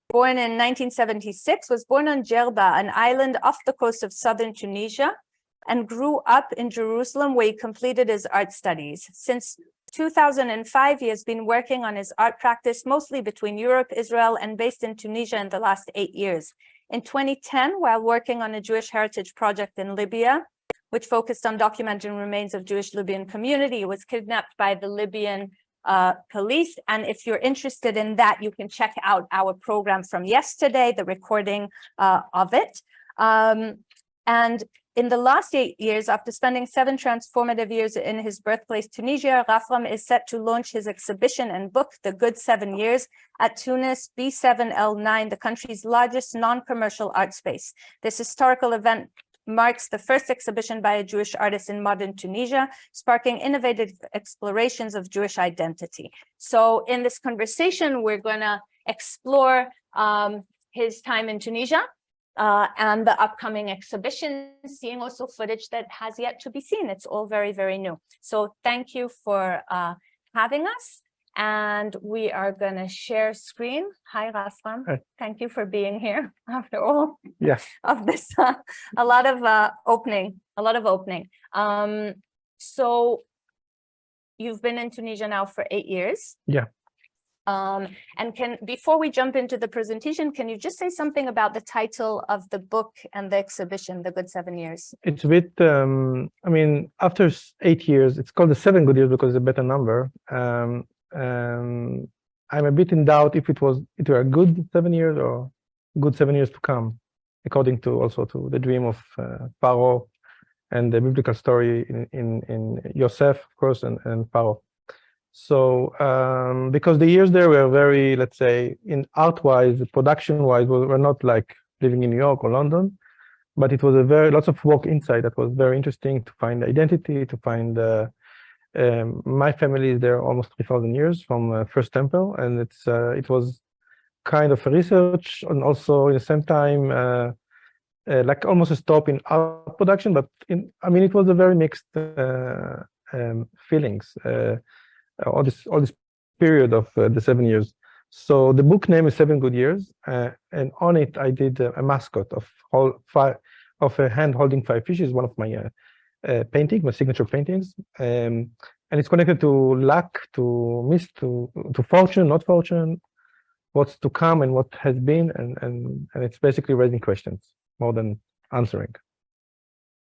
born in 1976, was born on Djerba, an island off the coast of southern Tunisia, and grew up in Jerusalem, where he completed his art studies. Since 2005, he has been working on his art practice, mostly between Europe, Israel, and based in Tunisia in the last 8 years. In 2010, while working on a Jewish heritage project in Libya, which focused on documenting remains of Jewish Libyan community, he was kidnapped by the Libyan police. And if you're interested in that, you can check out our program from yesterday, the recording of it. And in the last 8 years, after spending 7 transformative years in his birthplace, Tunisia, Rafram is set to launch his exhibition and book, The Good 7 Years, at Tunis B7L9, the country's largest non-commercial art space. This historical event marks the first exhibition by a Jewish artist in modern Tunisia, sparking innovative explorations of Jewish identity. So in this conversation, we're going to explore his time in Tunisia, and the upcoming exhibition, seeing also footage that has yet to be seen. It's all very, very new. So thank you for having us. And we are going to share screen. Hi, Rafram. Hi. Thank you for being here after all. Yes. Of this, a lot of opening. So you've been in Tunisia now for 8 years. Yeah. And before we jump into the presentation, can you just say something about the title of the book and the exhibition, The Good 7 Years? It's a bit, I mean, after 8 years, it's called the 7 good years because it's a better number. I'm a bit in doubt if it were a good 7 years or good 7 years to come, according to also to the dream of Pharaoh and the biblical story in Yosef, of course, and Pharaoh. So because the years there were very, let's say, in art-wise, production-wise, were not like living in New York or London, but it was lots of work inside that was very interesting to find identity, to find. My family is there almost 3,000 years from First Temple, and it was kind of a research, and also at the same time like almost a stop in art production. But I mean, it was a very mixed feelings. All this period of the 7 years. So the book name is 7 Good Years, and on it I did a mascot of a hand holding 5 fishes, one of my painting, my signature paintings, and it's connected to luck, to miss, to fortune, not fortune, what's to come and what has been, and it's basically raising questions more than answering.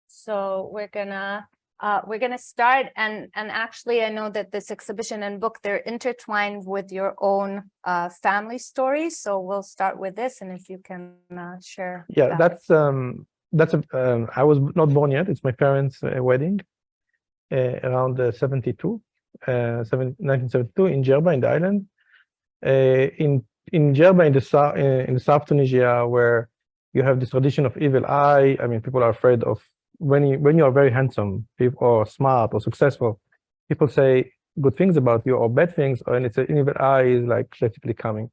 So we're gonna start, and actually I know that this exhibition and book, they're intertwined with your own family stories. So we'll start with this, and if you can share. Yeah, I was not born yet. It's my parents' wedding around 1972 in Djerba, in the island. In Djerba, in the South Tunisia, where you have this tradition of evil eye. I mean, people are afraid of when you are very handsome, or smart or successful, people say good things about you or bad things, and it's an evil eye is like basically coming.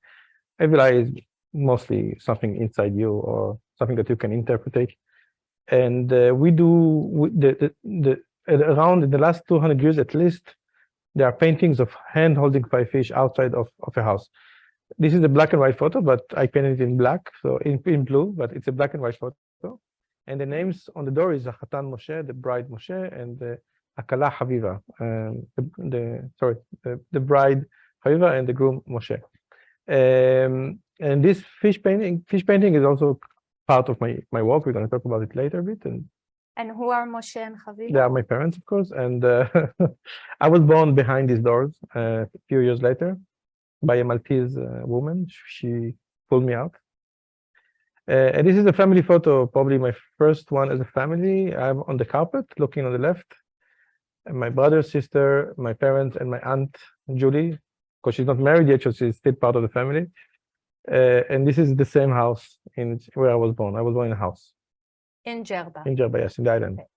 Evil eye is mostly something inside you or something that you can interpret. And around in the last 200 years at least, there are paintings of hand holding 5 fish outside of a house. This is a black and white photo, but I painted it in black, so in blue, but it's a black and white photo. And the names on the door is Hatan Moshe, the bride Moshe, and the Akala Haviva, the bride Haviva and the groom Moshe. And this fish painting is also part of my work. We're going to talk about it later a bit. And who are Moshe and Haviva? They are my parents, of course. And I was born behind these doors a few years later by a Maltese woman. She pulled me out. And this is a family photo, probably my first one as a family. I'm on the carpet, looking on the left. And my brother, sister, my parents, and my aunt, Julie, because she's not married yet, so she's still part of the family. And this is the same house where I was born. I was born in a house. In Djerba? In Djerba, yes, in the island. Okay.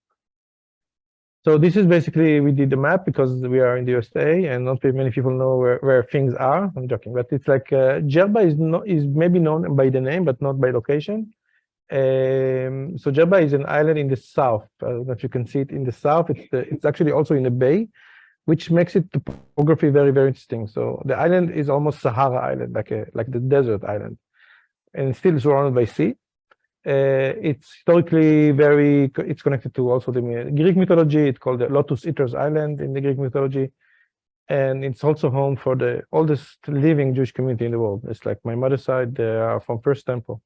So this is basically, we did the map because we are in the USA and not many people know where things are. I'm joking, but it's like Djerba is maybe known by the name, but not by location. So Djerba is an island in the south. I don't know if you can see it in the south. It's actually also in a bay, which makes it topography very, very interesting. So the island is almost Sahara Island, like the desert island, and it's still surrounded by sea. It's historically it's connected to also the Greek mythology. It's called the Lotus Eaters Island in the Greek mythology. And it's also home for the oldest living Jewish community in the world. It's like my mother's side, they are from First Temple.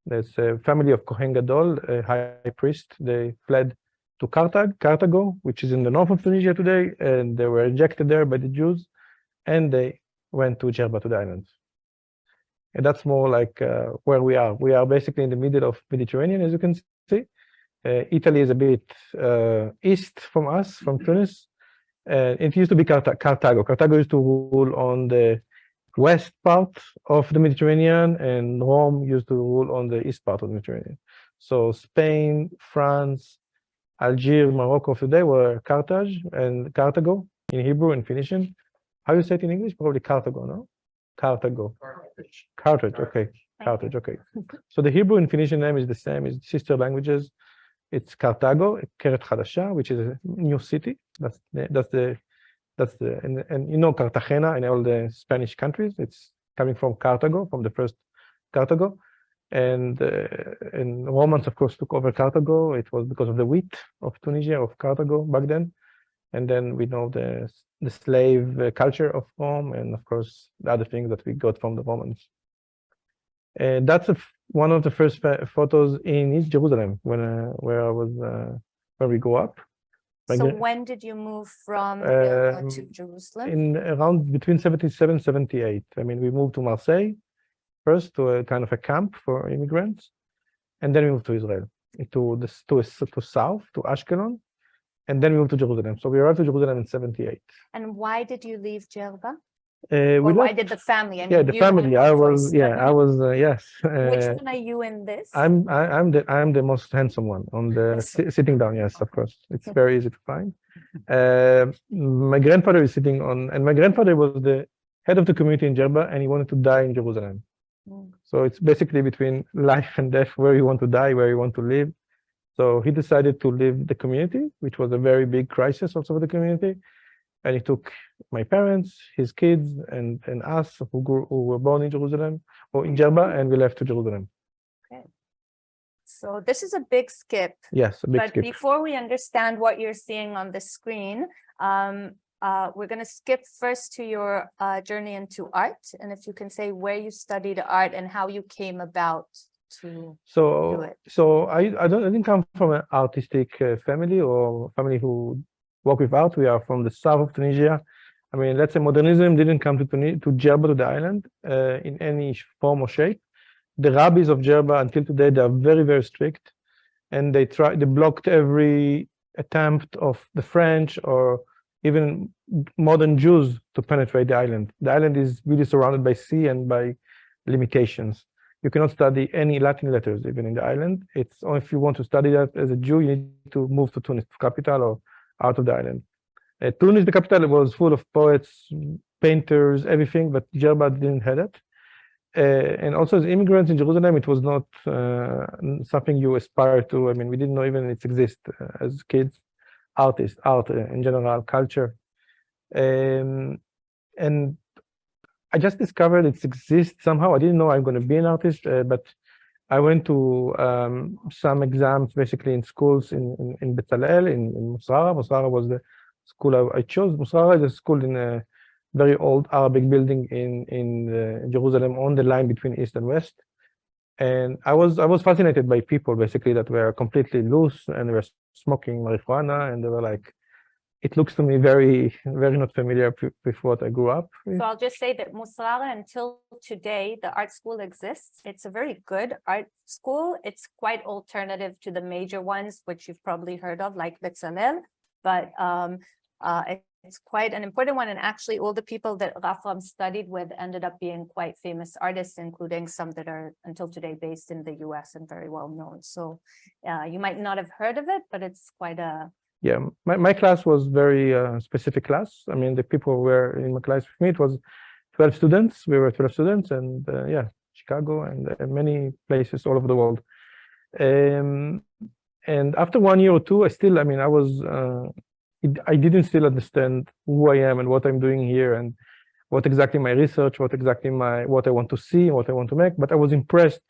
There's a family of Kohen Gadol, a high priest. They fled to Carthago, which is in the north of Tunisia today, and they were rejected there by the Jews, and they went to Djerba, to the islands. And that's more like where we are. We are basically in the middle of Mediterranean, as you can see. Italy is a bit east from us, from Tunis. It used to be Carthago. Carthago used to rule on the west part of the Mediterranean, and Rome used to rule on the east part of the Mediterranean. So Spain, France, Algiers, Morocco today were Carthage and Carthago in Hebrew and Phoenician. How you say it in English? Probably Carthago, no? Carthago. Carthage, okay. Carthage, okay. So the Hebrew and Phoenician name is the same, it's sister languages. It's Carthago, Keret Hadasha, which is a new city. That's the and you know Cartagena and all the Spanish countries. It's coming from Carthago, from the first Carthago. And Romans, of course, took over Carthago. It was because of the wheat of Tunisia, of Carthago back then. And then we know the slave culture of Rome, and of course, the other things that we got from the Romans. That's one of the first photos in East Jerusalem where I was, where we grew up. So when did you move from to Jerusalem? In around between 77, 78. I mean, we moved to Marseille first, to a kind of a camp for immigrants, and then we moved to Israel, to south, to Ashkelon, and then we moved to Jerusalem. So we arrived to Jerusalem in 78. And why did you leave Djerba? Why did the family? I mean, yeah, the family. I was yes. Which one are you in this? I'm the most handsome one on the sitting down. Yes, of course. It's very easy to find. My grandfather is sitting on, and my grandfather was the head of the community in Djerba, and he wanted to die in Jerusalem. So it's basically between life and death, where you want to die, where you want to live. So he decided to leave the community, which was a very big crisis also for the community. And he took my parents, his kids, and us who were born in Jerusalem or in Djerba, and we left to Jerusalem. Okay. So this is a big skip. Yes, a big skip. But before we understand what you're seeing on the screen, we're going to skip first to your journey into art. And if you can say where you studied art and how you came about to do it. So I didn't come from an artistic family or family who work with art. We are from the south of Tunisia. I mean, let's say modernism didn't come to Djerba, to the island, in any form or shape. The rabbis of Djerba until today, they are very, very strict, and they blocked every attempt of the French or even modern Jews to penetrate the island. The island is really surrounded by sea and by limitations. You cannot study any Latin letters even in the island. It's only if you want to study that as a Jew, you need to move to Tunis, capital, or out of the island. Tunis, the capital, was full of poets, painters, everything, but Djerba didn't have it. And also as immigrants in Jerusalem, it was not something you aspire to. I mean, we didn't know even it exists as kids. Art in general, culture. And I just discovered it exists somehow. I didn't know I'm going to be an artist, but I went to some exams basically in schools in Bezalel, in Musrara. Musrara was the school I chose. Musrara is a school in a very old Arabic building in Jerusalem, on the line between East and West. And I was fascinated by people basically that were completely loose and were smoking marijuana, and they were like, it looks to me very, very not familiar with what I grew up with. So I'll just say that Musrara, until today, the art school exists. It's a very good art school. It's quite alternative to the major ones, which you've probably heard of, like Bezalel, but it's quite an important one. And actually, all the people that Rafram studied with ended up being quite famous artists, including some that are until today based in the US and very well known. So you might not have heard of it, but it's quite a... Yeah, my class was very specific class. I mean, the people who were in my class with me, it was 12 students. We were 12 students, and yeah, Chicago and many places all over the world. And after 1 year or two, I was I didn't still understand who I am and what I'm doing here and what exactly my research, what exactly what I want to see, what I want to make. But I was impressed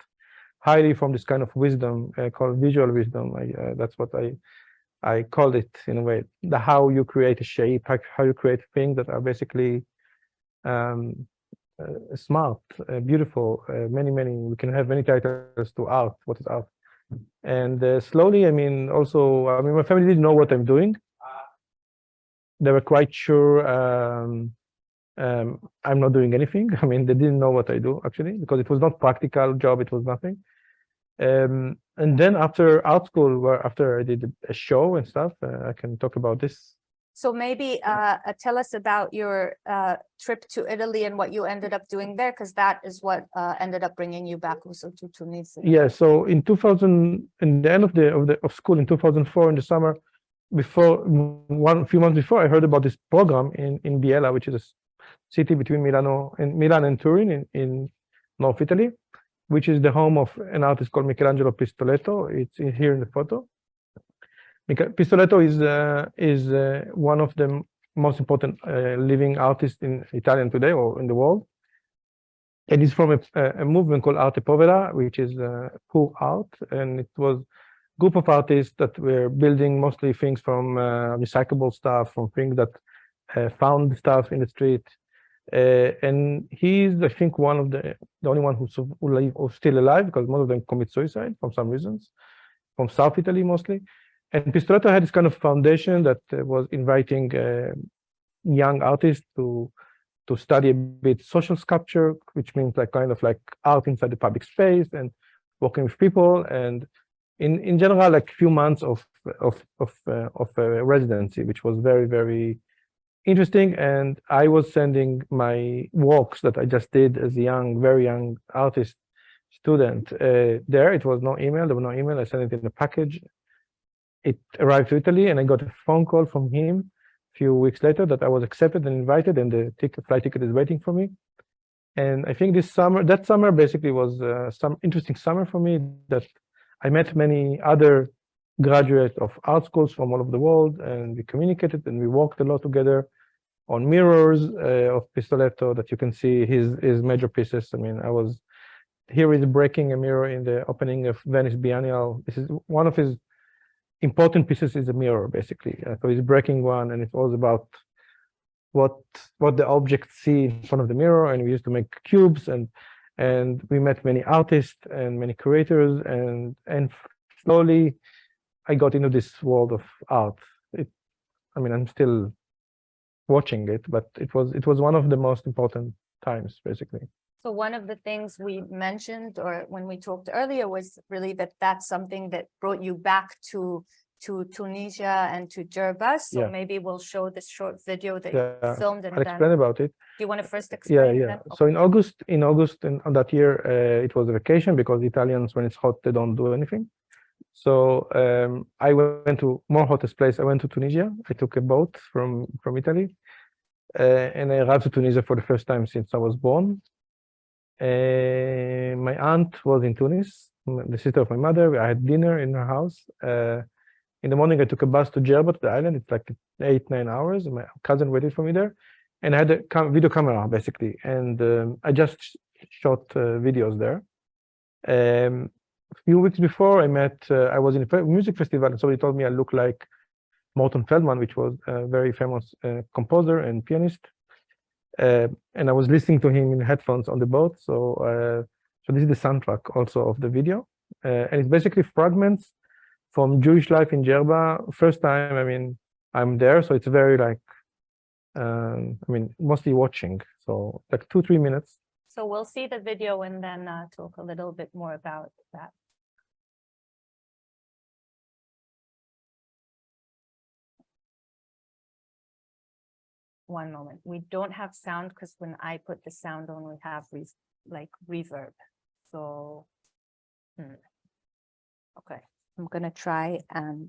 highly from this kind of wisdom called visual wisdom. That's what I called it in a way. How you create a shape, how you create things that are basically smart, beautiful. We can have many titles to art. What is art? And slowly, also, my family didn't know what I'm doing. They were quite sure I'm not doing anything. They didn't know what I do actually, because it was not practical job. It was nothing. And then after art school, after I did a show and stuff, I can talk about this. So maybe tell us about your trip to Italy and what you ended up doing there, because that is what ended up bringing you back also to Tunisia. Yeah. So in 2000, in the end of school in 2004, in the summer, before a few months before, I heard about this program in Biella, which is a city between Milan and Turin in North Italy, which is the home of an artist called Michelangelo Pistoletto. It's here in the photo. Pistoletto is one of the most important living artists in Italian today or in the world. And he's from a movement called Arte Povera, which is poor art. And it was a group of artists that were building mostly things from recyclable stuff, from things that found stuff in the street. And he's, I think, one of the only one who's still alive, because most of them commit suicide for some reasons, from South Italy mostly. And Pistoletto had this kind of foundation that was inviting young artists to study a bit social sculpture, which means kind of like art inside the public space and working with people, and in general, like a few months of residency, which was very, very interesting. And I was sending my works that I just did as a very young artist student there. It was no email. There was no email. I sent it in a package. It arrived to Italy, and I got a phone call from him a few weeks later that I was accepted and invited, and the flight ticket is waiting for me. And I think that summer basically was some interesting summer for me, that I met many other graduates of art schools from all over the world, and we communicated and we worked a lot together on mirrors of Pistoletto that you can see his major pieces. Here is breaking a mirror in the opening of Venice Biennial. This is one of his important pieces, is a mirror, basically. So he's breaking one, and it's all about what the objects see in front of the mirror. And we used to make cubes, and we met many artists and many curators, and slowly I got into this world of art. I'm still watching it, but it was one of the most important times, basically. So one of the things we mentioned, or when we talked earlier, was really that's something that brought you back to Tunisia and to Djerba. So Yeah. maybe we'll show this short video that you filmed, and I'll explain about it. Do you want to first explain? Yeah. That? So in August on that year, it was a vacation, because Italians, when it's hot, they don't do anything. So I went to more hottest place. I went to Tunisia. I took a boat from Italy, and I arrived to Tunisia for the first time since I was born. My aunt was in Tunis, the sister of my mother. I had dinner in her house. In the morning, I took a bus to Djerba, to the island. It's like 8-9 hours. My cousin waited for me there, and I had a video camera, basically. And I just shot videos there. A few weeks before, I was in a music festival, and somebody told me I look like Morton Feldman, which was a very famous composer and pianist. And I was listening to him in headphones on the boat. So this is the soundtrack also of the video. And it's basically fragments from Jewish life in Djerba. First time, I'm there. So it's very mostly watching. So like 2-3 minutes. So we'll see the video and then talk a little bit more about that. One moment. We don't have sound, because when I put the sound on, we have reverb. So, okay. I'm gonna try and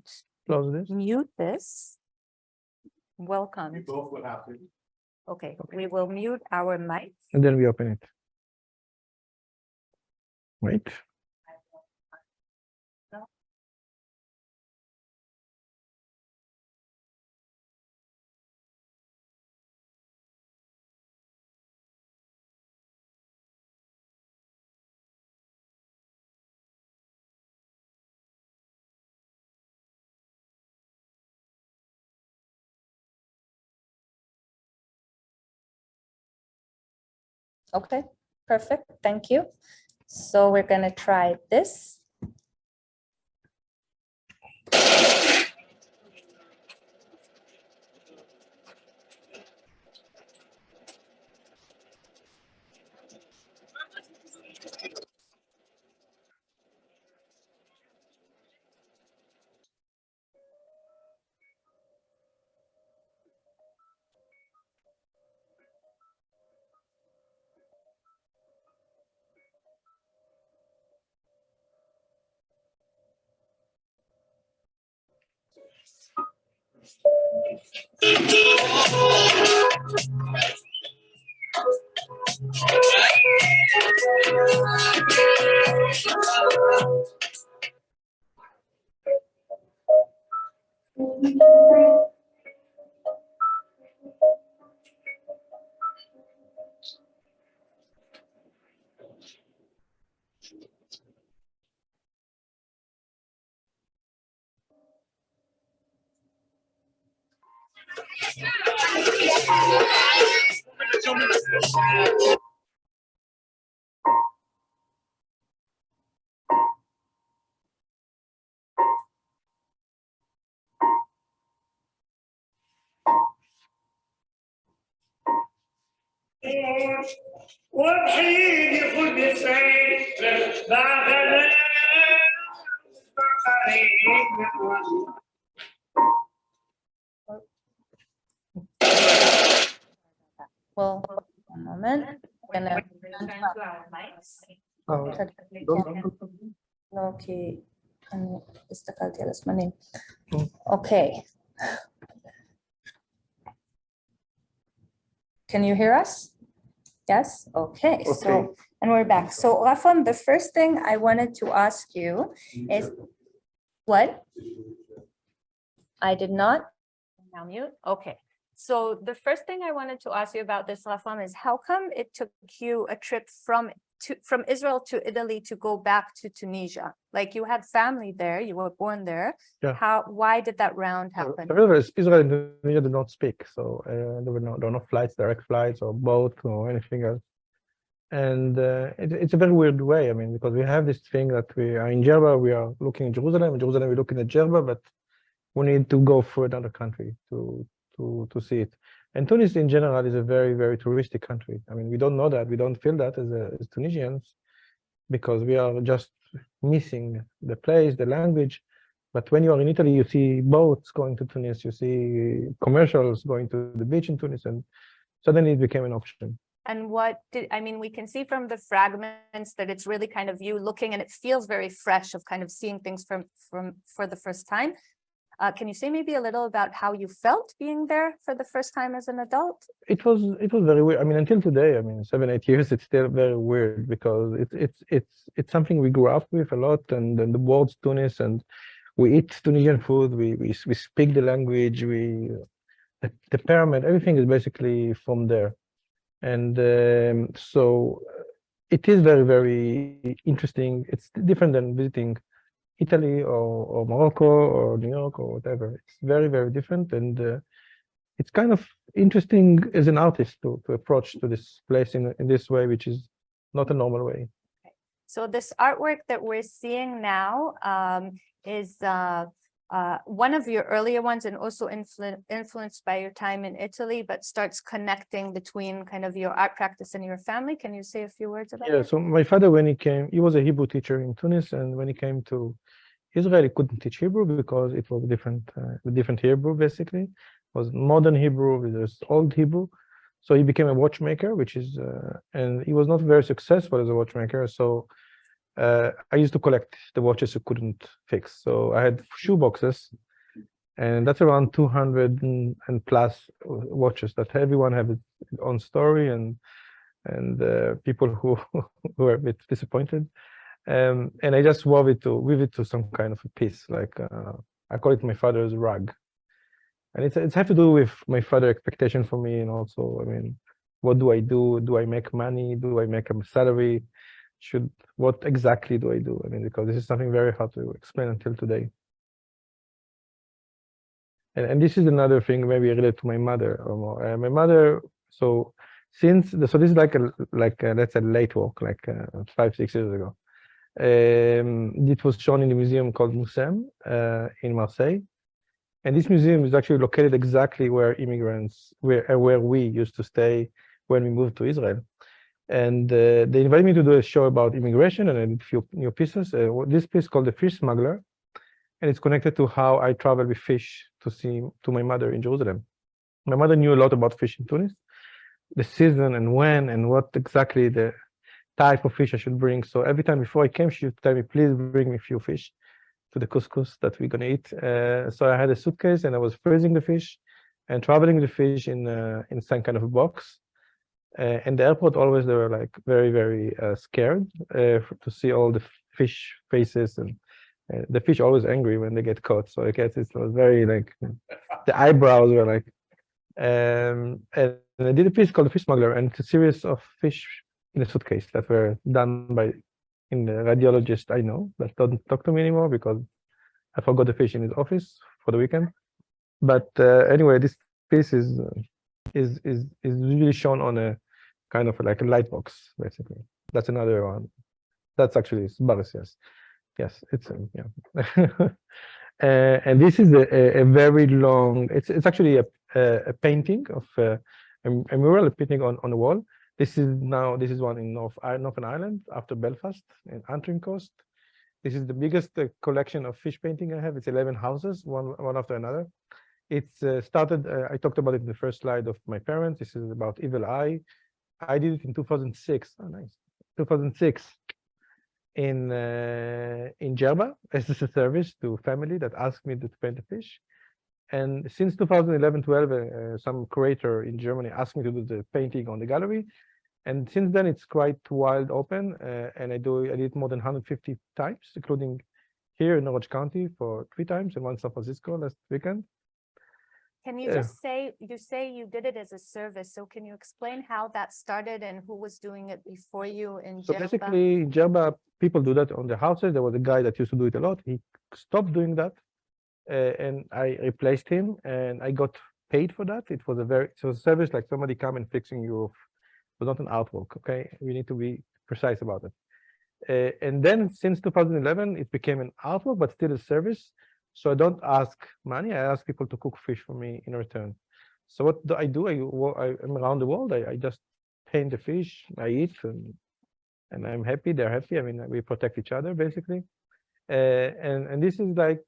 mute this. Welcome. We both will have to. Okay, we will mute our mics. And then we open it. Wait. Okay, perfect. Thank you. So we're going to try this. Well, one moment. I'm gonna okay. Okay. Can you hear us? Yes. Okay. So, and we're back. So, Rafram, the first thing I wanted to ask you is what? I did not. Now mute. Okay. So the first thing I wanted to ask you about this, Rafram, is how come it took you a trip from Israel to Italy to go back to Tunisia? Like you had family there, you were born there. Yeah. Why did that round happen? Israel and Tunisia did not speak, so there were no flights, direct flights or boat or anything else. And it's a very weird way. I mean, because we have this thing that we are in Djerba, we are looking at Jerusalem, we're looking at Djerba, but we need to go through another country to see it. And Tunis in general is a very, very touristic country. I mean, we don't know that, we don't feel that as Tunisians, because we are just missing the place, the language. But when you are in Italy, you see boats going to Tunis, you see commercials going to the beach in Tunis, and suddenly it became an option. And we can see from the fragments that it's really kind of you looking, and it feels very fresh of kind of seeing things for the first time. Can you say maybe a little about how you felt being there for the first time as an adult? It was very weird. I mean, until today, I mean, 7-8 years, it's still very weird because it's something we grew up with a lot, and the words Tunis, and we eat Tunisian food, we speak the language, the pyramid, everything is basically from there. And so it is very, very interesting. It's different than visiting Italy or Morocco or New York or whatever. It's very, very different, and it's kind of interesting as an artist to approach to this place in this way, which is not a normal way. Okay. So this artwork that we're seeing now is one of your earlier ones, and also influenced by your time in Italy, but starts connecting between kind of your art practice and your family. Can you say a few words about that? Yeah, so my father, when he came, he was a Hebrew teacher in Tunis, and when he came to Israel, he couldn't teach Hebrew because it was different Hebrew, basically. It was modern Hebrew, there's old Hebrew. So he became a watchmaker, and he was not very successful as a watchmaker. So I used to collect the watches he couldn't fix. So I had shoe boxes, and that's around 200 and plus watches that everyone have its own story, and people who were a bit disappointed. And I just weave it to some kind of a piece, like I call it my father's rug. And it's have to do with my father's expectation for me, and also, I mean, what do I do? Do I make money? Do I make a salary? What exactly do I do? I mean, because this is something very hard to explain until today. And this is another thing maybe related to my mother or more. My mother, so So this is like let's say late work, like 5-6 years ago. It was shown in a museum called Mucem in Marseille. And this museum is actually located exactly where immigrants, where we used to stay when we moved to Israel. And they invited me to do a show about immigration, and I did a few new pieces. This piece called The Fish Smuggler, and it's connected to how I travel with fish to my mother in Jerusalem. My mother knew a lot about fish in Tunis, the season and when and what exactly the type of fish I should bring. So every time before I came, she would tell me, please bring me a few fish to the couscous that we're gonna eat. So I had a suitcase and I was freezing the fish and traveling the fish in some kind of a box. And the airport always they were like very, very scared to see all the fish faces, and the fish always angry when they get caught. So I guess it was very like the eyebrows were like. And I did a piece called The Fish Smuggler, and it's a series of fish in a suitcase that were done by the radiologist I know that doesn't talk to me anymore because I forgot the fish in his office for the weekend. But anyway, this piece is usually shown on a kind of like a light box, basically. That's another one. That's actually Baris, yes, it's yeah. And this is a very long. It's actually a painting of a mural painting on the wall. This is one in Northern Ireland after Belfast in Antrim Coast. This is the biggest collection of fish painting I have. It's 11 houses, one after another. It's started. I talked about it in the first slide of my parents. This is about Evil Eye. I did it in 2006. Oh, nice. 2006 in Djerba. This is a service to family that asked me to paint a fish. And since 2011-12, some curator in Germany asked me to do the painting on the gallery. And since then, it's quite wide open. And I did more than 150 times, including here in Orange County for 3 times and 1 in San Francisco last weekend. Can you just say, you did it as a service. So can you explain how that started and who was doing it before you in Djerba? So basically, in Djerba, people do that on their houses. There was a guy that used to do it a lot. He stopped doing that. And I replaced him, and I got paid for that. It was a service, like somebody come and fixing your roof. It was not an artwork, okay? You need to be precise about it. And then since 2011, it became an artwork, but still a service. So I don't ask money. I ask people to cook fish for me in return. So what do? I'm around the world. I just paint the fish. I eat, and I'm happy. They're happy. I mean, we protect each other basically. And this is like,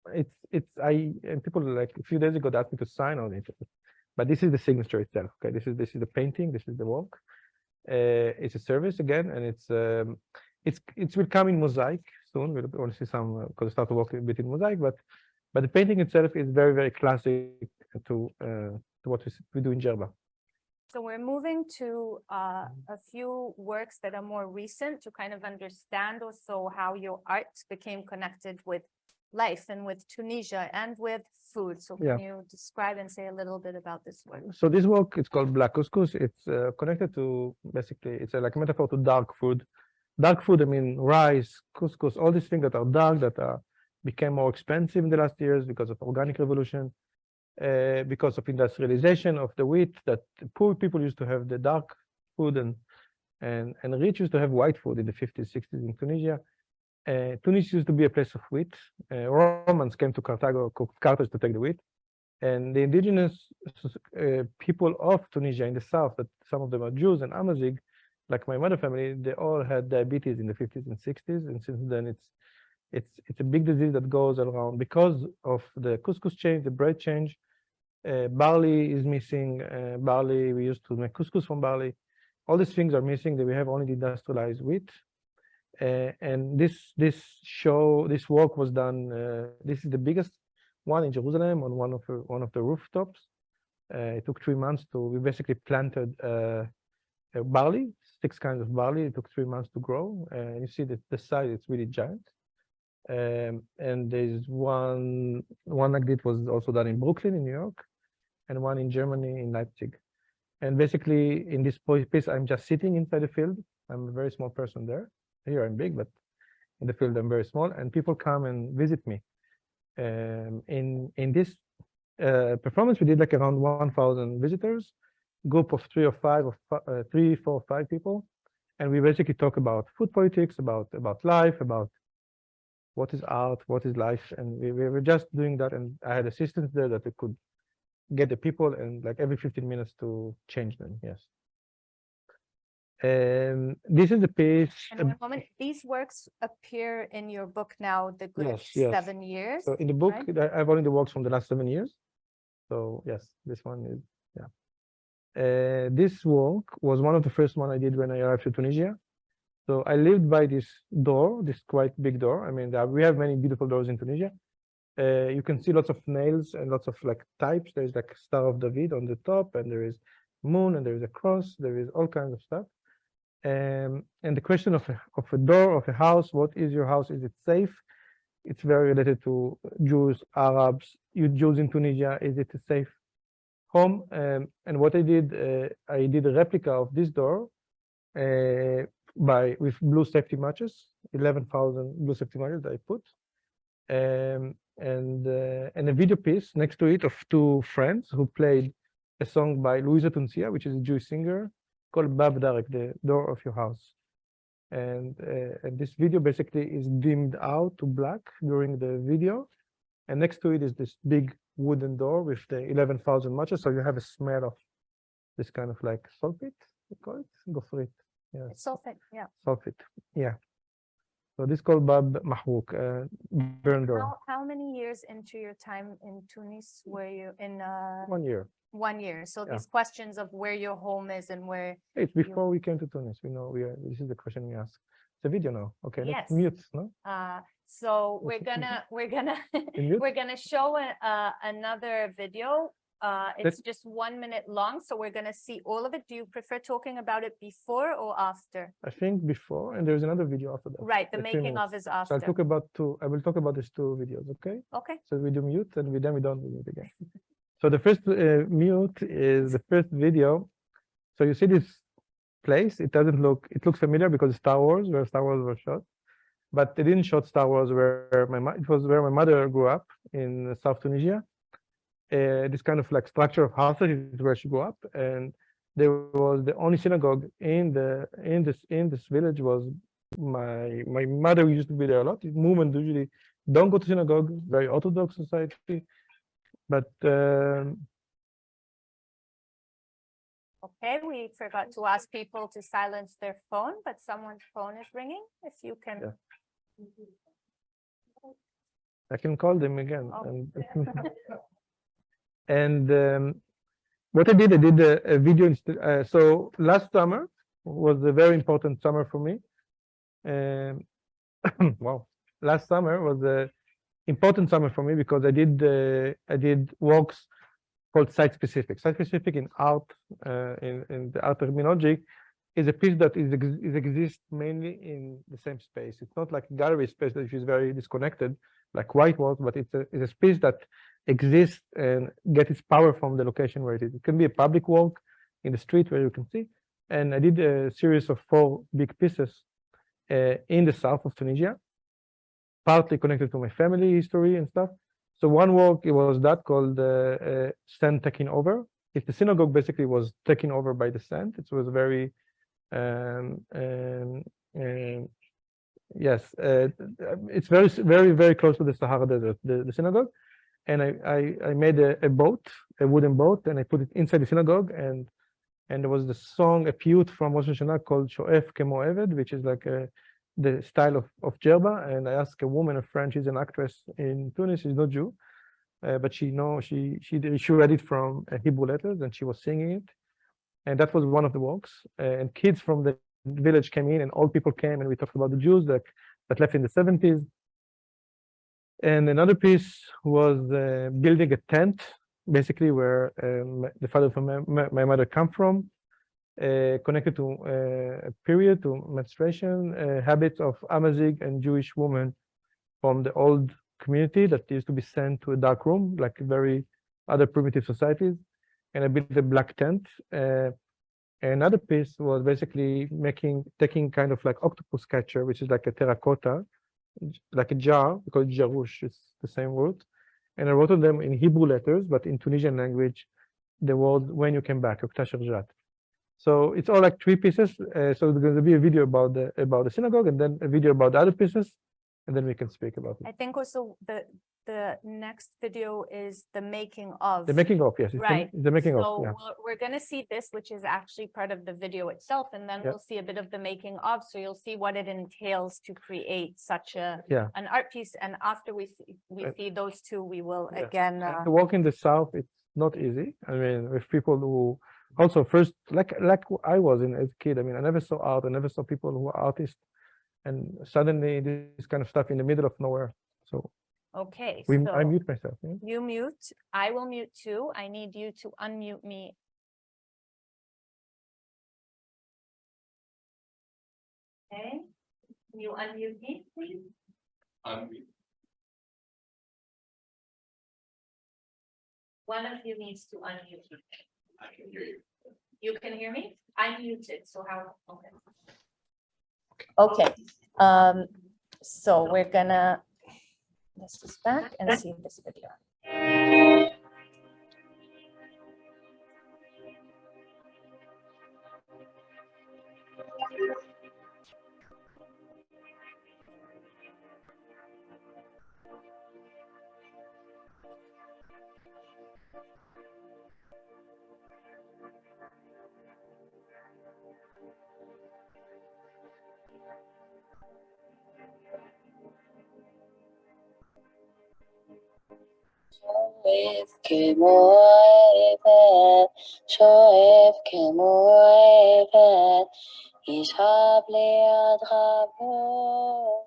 and people like a few days ago they asked me to sign on it, but this is the signature itself. Okay, this is the painting. This is the work. It's a service again, and it will come in mosaic soon. We'll want to see some because I start working a bit in mosaic, but the painting itself is very, very classic to what we do in Djerba. So we're moving to a few works that are more recent to kind of understand also how your art became connected with life and with Tunisia and with food. So can you describe and say a little bit about this work? So this work, it's called Black Couscous. It's connected to, basically, it's like a metaphor to dark food. Dark food, I mean, rice, couscous, all these things that are dark, that became more expensive in the last years because of organic revolution, because of industrialization of the wheat, that poor people used to have the dark food, and rich used to have white food in the 50s, 60s in Tunisia. Tunis used to be a place of wheat. Romans came to Carthage to take the wheat. And the indigenous people of Tunisia in the south, that some of them are Jews and Amazigh, like my mother family, they all had diabetes in the 50s and 60s. And since then, it's a big disease that goes around because of the couscous change, the bread change. Barley is missing. Barley, we used to make couscous from barley. All these things are missing. That we have only the industrialized wheat. And this work was done. This is the biggest one in Jerusalem on one of the rooftops. It took 3 months we basically planted barley, 6 kinds of barley. It took 3 months to grow. And you see that the size, it's really giant. And there's one like this was also done in Brooklyn, in New York, and one in Germany, in Leipzig. And basically, in this piece, I'm just sitting inside the field. I'm a very small person there. Here I'm big, but in the field I'm very small, and people come and visit me. In this performance, we did like around 1,000 visitors, group of 3 or 5 or 3, 4, 5 people, and we basically talk about food politics, about life, about what is art, what is life, and we were just doing that. And I had assistants there that we could get the people and like every 15 minutes to change them. Yes. And this is the piece. And one moment, these works appear in your book now, The Good Yes. 7 Years. So in the book, right? I've only the works from the last 7 years. So yes, this one is, yeah. This work was one of the first one I did when I arrived to Tunisia. So I lived by this door, this quite big door. I mean, we have many beautiful doors in Tunisia. You can see lots of nails and lots of like types. There's like Star of David on the top, and there is moon, and there is a cross. There is all kinds of stuff. And the question of a door of a house, what is your house? Is it safe? It's very related to Jews, Arabs, Jews in Tunisia. Is it a safe home? And what I did a replica of this door with blue safety matches, 11,000 blue safety matches I put, and a video piece next to it of 2 friends who played a song by Louisa Tunisia, which is a Jewish singer, called Bab Darek, the door of your house. And this video basically is dimmed out to black during the video, and next to it is this big wooden door with the 11,000 matches. So you have a smell of this kind of like sulfate, we call it, gofrit. Yeah. Sulfate, yeah. Sulfate, yeah. So this is called Bab Mahwouk, burn door. How many years into your time in Tunis were you in? 1 year. 1 year. So Yeah. these questions of where your home is and where. It's before we came to Tunis. We know this is the question we ask. It's a video now. Okay, Yes. let's mute, no? So we're gonna we're gonna show another video. It's just 1 minute long, so we're gonna see all of it. Do you prefer talking about it before or after? I think before, and there's another video after that. Right, the Like 3 making minutes. of is So after. I'll talk about I will talk about these 2 videos, okay? Okay. So we do mute, and then we don't mute again. So the first mute is the first video. So you see this place. It looks familiar because Star Wars, where Star Wars was shot, but they didn't shoot Star Wars where it was where my mother grew up in South Tunisia. This kind of like structure of houses is where she grew up, and there was the only synagogue in this village. Was my mother used to be there a lot. Women usually don't go to synagogue, very Orthodox society, but Okay, we forgot to ask people to silence their phone, but someone's phone is ringing. If you can. Yeah. I can call them again. And what I did a video. So last summer was a very important summer for me. Wow, last summer was a important summer for me because I did works called site specific. Site specific in art, in the art terminology, is a piece that exists mainly in the same space. It's not like gallery space that is very disconnected, like white walls, but it's a space that exists and get its power from the location where it is. It can be a public walk in the street where you can see. And I did a series of 4 big pieces in the south of Tunisia, partly connected to my family history and stuff. So one work, it was that called Sand Taking Over. If the synagogue basically was taken over by the sand, it was very, yes, it's very, very close to the Sahara Desert, the synagogue. And I made a boat, a wooden boat, and I put it inside the synagogue. And there was the song, a piyut from Rosh Hashanah called Shoef Am Oved, which is like the style of Djerba. And I asked a woman, a friend, she's an actress in Tunis, she's not Jew, but she read it from Hebrew letters, and she was singing it. And that was one of the works. And kids from the village came in, and old people came, and we talked about the Jews that left in the 70s. And another piece was building a tent, basically where the father of my mother come from, connected to a period, to menstruation, habits of Amazigh and Jewish women from the old community that used to be sent to a dark room, like very other primitive societies. And I built a black tent. Another piece was basically taking kind of like octopus catcher, which is like a terracotta, like a jar, because jarouche is the same root. And I wrote on them in Hebrew letters, but in Tunisian language, the word when you came back, Okta Sharjat. So it's all like 3 pieces. So there's going to be a video about the synagogue, and then a video about the other pieces, and then we can speak about it. I think also the next video is the making of. The making of, yes. It's Right. the making of, So yeah. we're going to see this, which is actually part of the video itself, and then we'll see a bit of the making of. So you'll see what it entails to create such an art piece. And after we see those two, we will again. To work in the South, it's not easy. I mean, with people who also first, like I was as a kid. I mean, I never saw art. I never saw people who are artists, and suddenly this kind of stuff in the middle of nowhere. So. Okay, I mute myself. Yeah? You mute. I will mute too. I need you to unmute me. Okay. Can you unmute me, please? Unmute. One of you needs to unmute me. I can hear you. You can hear me? I'm muted. So how? Okay. Okay. So we're gonna. Let's just back and see this video. שואף כמו עבד, ישב ליד רבו,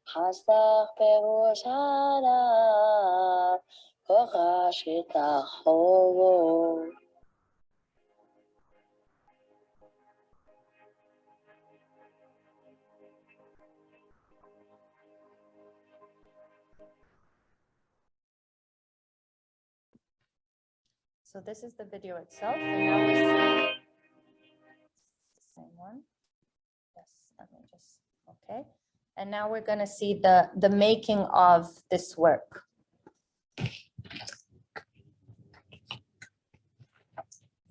חסך בראש עליו, כוחש את החובו. So this is the video itself, and now we see the same one. Yes, let me just, okay. And now we're going to see the making of this work.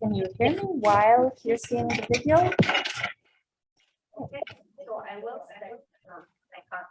Can you hear me while you're seeing the video? Okay, so I will say, I can't.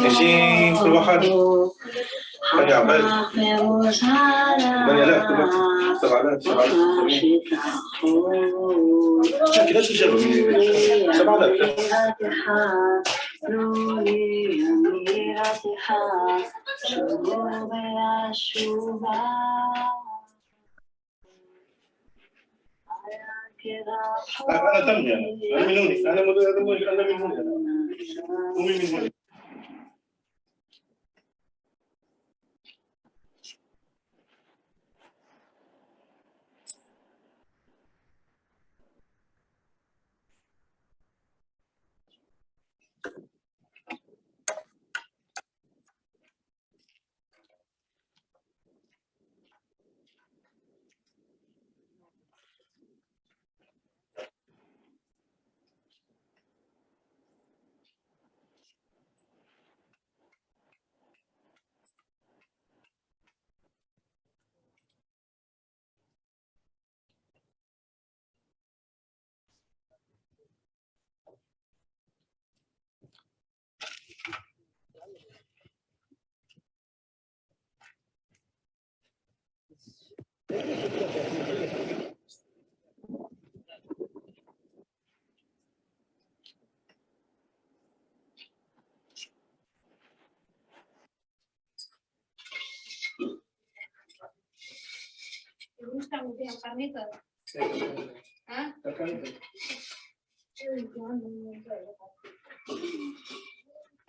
ماشي كل واحد خلي عباد 8000 كل واحد 7000 كده تجرب 7000 أنا تمني أنا منوني أنا منوني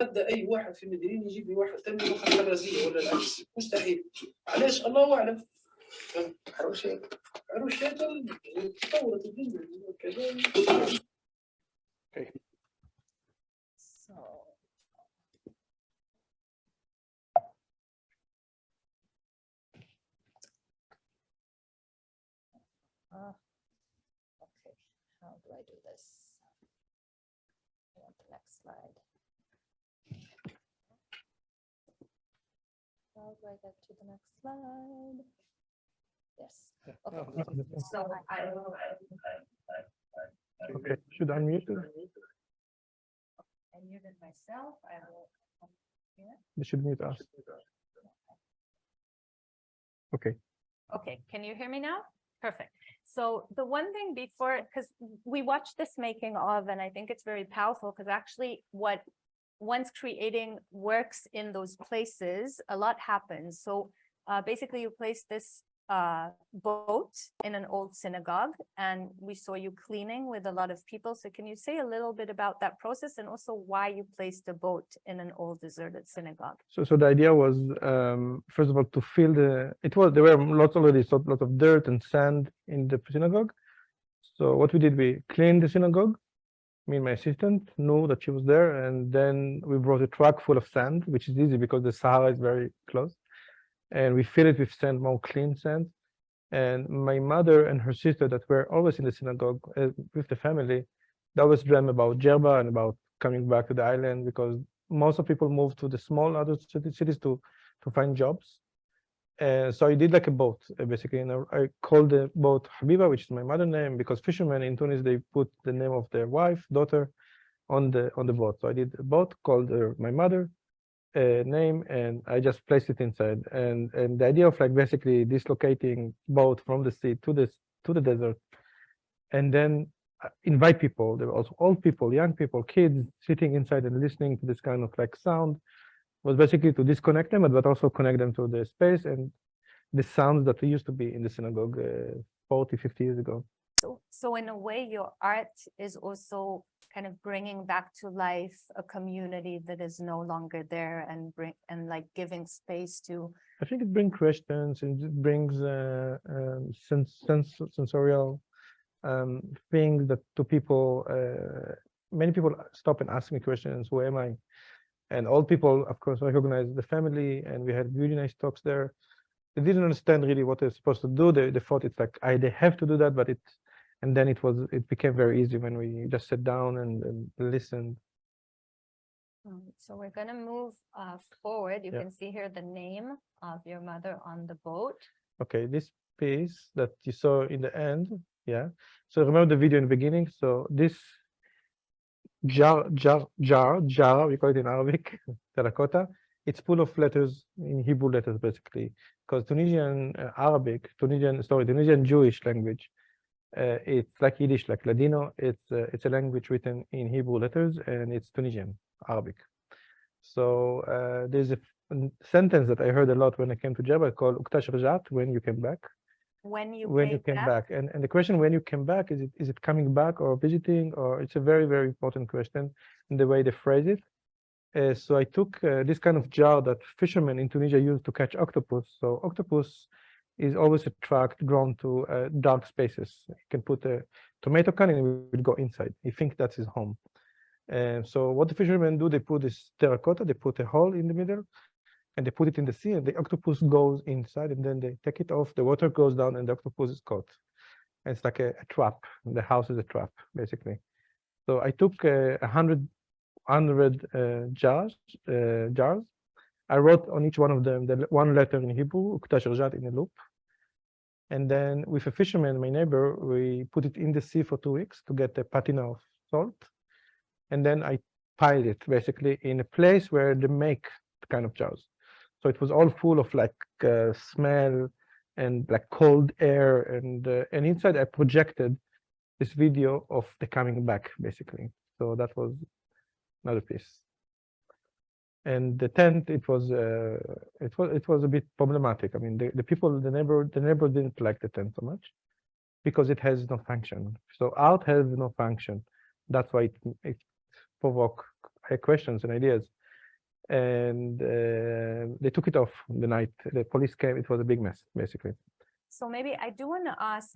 ابدا اي واحد في المدينين يجيب لي واحد ثاني ياخذ حرازيه ولا العكس مستحيل. علاش؟ الله اعلم. عروشات تطورت الدنيا كذا. Okay, how do I do this? I want the next slide. How do I get to the next slide? Yes. Okay. So Okay, should I unmute it? I muted myself. I will. They should mute us. Okay. Okay, can you hear me now? Perfect. So the one thing before, because we watched this making of, and I think it's very powerful because actually what once creating works in those places, a lot happens. So basically you place this boat in an old synagogue, and we saw you cleaning with a lot of people. So can you say a little bit about that process and also why you placed a boat in an old deserted synagogue? So the idea was, first of all, to fill there were lots of dirt and sand in the synagogue. So what we did, we cleaned the synagogue. Me and my assistant knew that she was there, and then we brought a truck full of sand, which is easy because the Sahara is very close. And we fill it with sand, more clean sand. And my mother and her sister that were always in the synagogue with the family, they always dream about Djerba and about coming back to the island, because most of people move to the small other cities to find jobs. So I did like a boat, basically, and I called the boat Habiba, which is my mother name, because fishermen in Tunis, they put the name of their wife, daughter on the boat. So I did a boat, called her my mother name, and I just placed it inside. And the idea of like basically dislocating boat from the sea to the desert, and then invite people. There were also old people, young people, kids sitting inside and listening to this kind of like sound, was basically to disconnect them, but also connect them to the space and the sounds that used to be in the synagogue 40, 50 years ago. So in a way, your art is also kind of bringing back to life a community that is no longer there, and like giving space to. I think it brings questions, and it brings sensorial things that to people. Many people stop and ask me questions. Who am I? And all people, of course, recognize the family, and we had really nice talks there. They didn't understand really what they're supposed to do. They thought it's like they have to do that, but and then it became very easy when we just sat down and listened. So we're gonna move forward. You Yeah. can see here the name of your mother on the boat. Okay, this piece that you saw in the end, yeah. So remember the video in the beginning. So this jar, we call it in Arabic, terracotta. It's full of letters in Hebrew letters, basically, because Tunisian Jewish language. It's like Yiddish, like Ladino. It's a language written in Hebrew letters, and it's Tunisian Arabic. So there's a sentence that I heard a lot when I came to Djerba called "Uktash Rajat," when you came back. When you came back. And the question, when you came back, is it coming back or visiting? Or it's a very, very important question in the way they phrase it. So I took this kind of jar that fishermen in Tunisia use to catch octopus. So octopus is always drawn to dark spaces. You can put a tomato can and it will go inside. You think that's his home. So what the fishermen do, they put this terracotta, they put a hole in the middle, and they put it in the sea, and the octopus goes inside, and then they take it off, the water goes down, and the octopus is caught. And it's like a trap. The house is a trap, basically. So I took 100 jars. I wrote on each one of them the one letter in Hebrew, Uktash Rajat, in a loop. And then with a fisherman, my neighbor, we put it in the sea for 2 weeks to get a patina of salt. And then I piled it basically in a place where they make the kind of jars. So it was all full of like smell, and like cold air, and inside I projected this video of the coming back, basically. So that was another piece. And the tent, it was a bit problematic. I mean, the neighbor didn't like the tent so much because it has no function. So art has no function. That's why it provoked questions and ideas. And they took it off the night the police came. It was a big mess, basically. So maybe I do want to ask,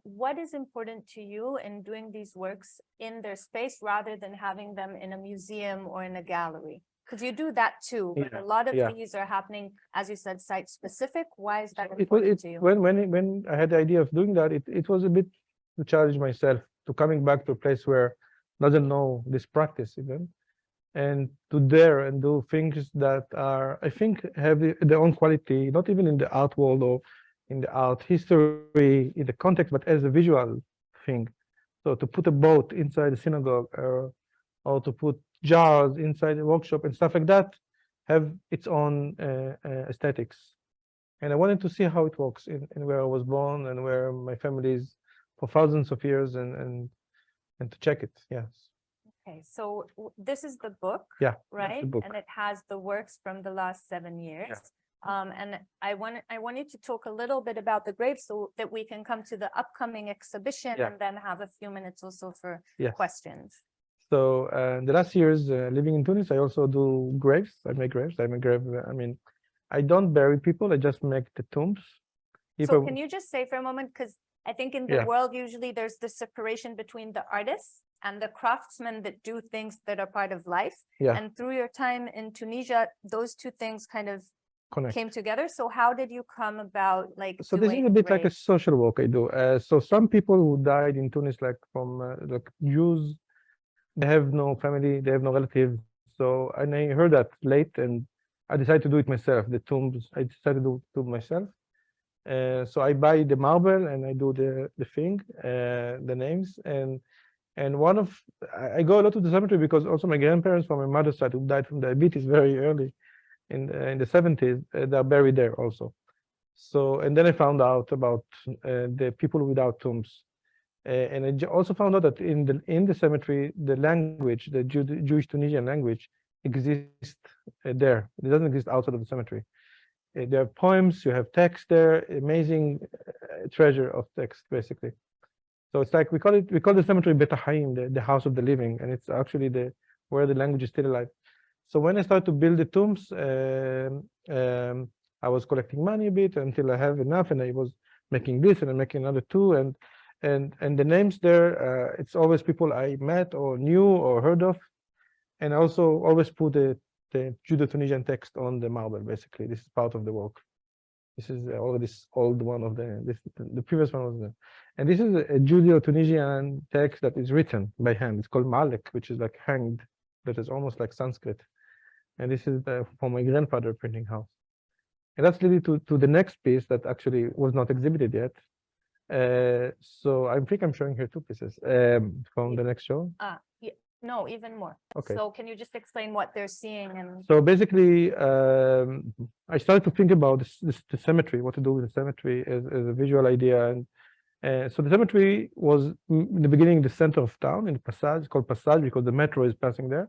what is important to you in doing these works in their space rather than having them in a museum or in a gallery? Because you do that too, but a lot of these are happening, as you said, site specific. Why is that important to you? When I had the idea of doing that, it was a bit to challenge myself to coming back to a place where doesn't know this practice even, and to dare and do things that are, I think, have their own quality, not even in the art world or in the art history, in the context, but as a visual thing. So to put a boat inside a synagogue or to put jars inside a workshop and stuff like that have its own aesthetics. And I wanted to see how it works in where I was born and where my family is for thousands of years and to check it, yes. Okay, so this is the book, right? The book. And it has the works from the last 7 years. And I want you to talk a little bit about the graves so that we can come to the upcoming exhibition and then have a few minutes also for questions. So the last years living in Tunis, I also do graves. I make graves. I mean, I don't bury people. I just make the tombs. So can you just say for a moment, because I think in the world, usually there's the separation between the artists and the craftsmen that do things that are part of life. And through your time in Tunisia, those two things kind of came together. So how did you come about so this is a bit like a social work I do. So some people who died in Tunis, like from like Jews, they have no family, they have no relatives. So and I heard that late, and I decided to do it myself. The tombs, I decided to do myself. So I buy the marble and I do the thing, the names, and I go a lot to the cemetery because also my grandparents from my mother's side who died from diabetes very early in the 70s, they're buried there also. So and then I found out about the people without tombs. And I also found out that in the cemetery, the language, the Jewish-Tunisian language, exists there. It doesn't exist outside of the cemetery. There are poems, you have text there, amazing treasure of text, basically. So it's like we call the cemetery Bet HaChaim, the house of the living, and it's actually where the language is still alive. So when I started to build the tombs, I was collecting money a bit until I have enough, and I was making this and I'm making another two, and the names there, it's always people I met or knew or heard of, and I also always put the Judeo-Tunisian text on the marble. Basically, this is part of the work. This is already this old one of the previous one was there, and this is a Judeo-Tunisian text that is written by hand. It's called Malek, which is like hanged, that is almost like Sanskrit, and this is from my grandfather printing house, and that's leading to the next piece that actually was not exhibited yet. So I think I'm showing here two pieces from the next show. No, even more. Okay. So can you just explain what they're seeing? And so basically, I started to think about the cemetery, what to do with the cemetery as a visual idea. And so the cemetery was in the beginning the center of town in the Passage. It's called Passage because the metro is passing there.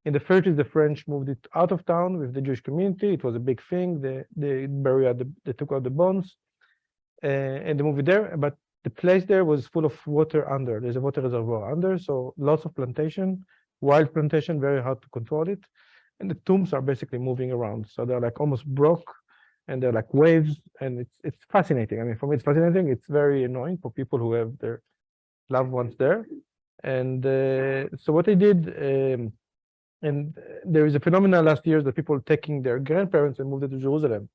In the 30s, the French moved it out of town with the Jewish community. It was a big thing. They took out the bones and they moved it there. But the place there was full of water under. There's a water reservoir under, so lots of plantation, wild plantation, very hard to control it. And the tombs are basically moving around. So they're like almost broke and they're like waves, and it's fascinating. I mean, for me, it's fascinating. It's very annoying for people who have their loved ones there. And so what I did, and there is a phenomenon last year that people taking their grandparents and moved it to Jerusalem.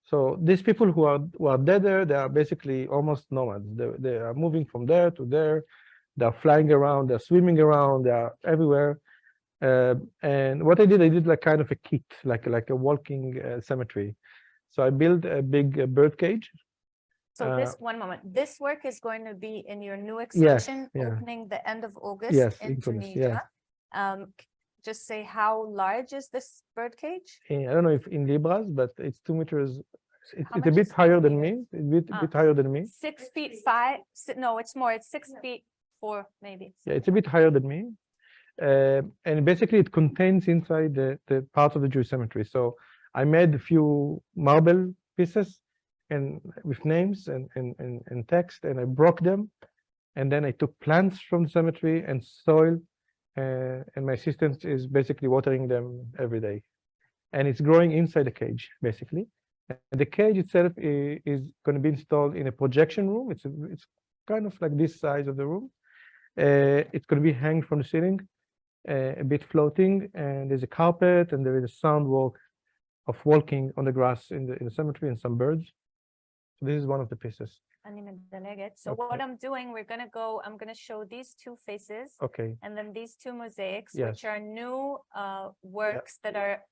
So these people who are dead there, they are basically almost nomads. They are moving from there to there. They are flying around. They're swimming around. They are everywhere. And what I did like kind of a kit, like a walking cemetery. So I built a big bird cage. so one moment, this work is going to be in your new exhibition opening the end of August in Tunisia. Just say how large is this bird cage? I don't know if in Libras, but it's 2 meters How it's a much bit is higher 50 than meters? me. It's a bit higher than me. 6'5". No, it's more. It's 6'4", maybe. Yeah, it's a bit higher than me. And basically it contains inside the parts of the Jewish cemetery. So I made a few marble pieces and with names and text, and I broke them. And then I took plants from the cemetery and soil, and my assistant is basically watering them every day. And it's growing inside the cage, basically. And the cage itself is going to be installed in a projection room. It's kind of like this size of the room. It's going to be hanged from the ceiling, a bit floating, and there's a carpet, and there is a sound walk of walking on the grass in the cemetery, and some birds. So this is one of the pieces. So what I'm doing, I'm gonna show these two faces, Okay. and then these two mosaics, Yes. which are new works that are,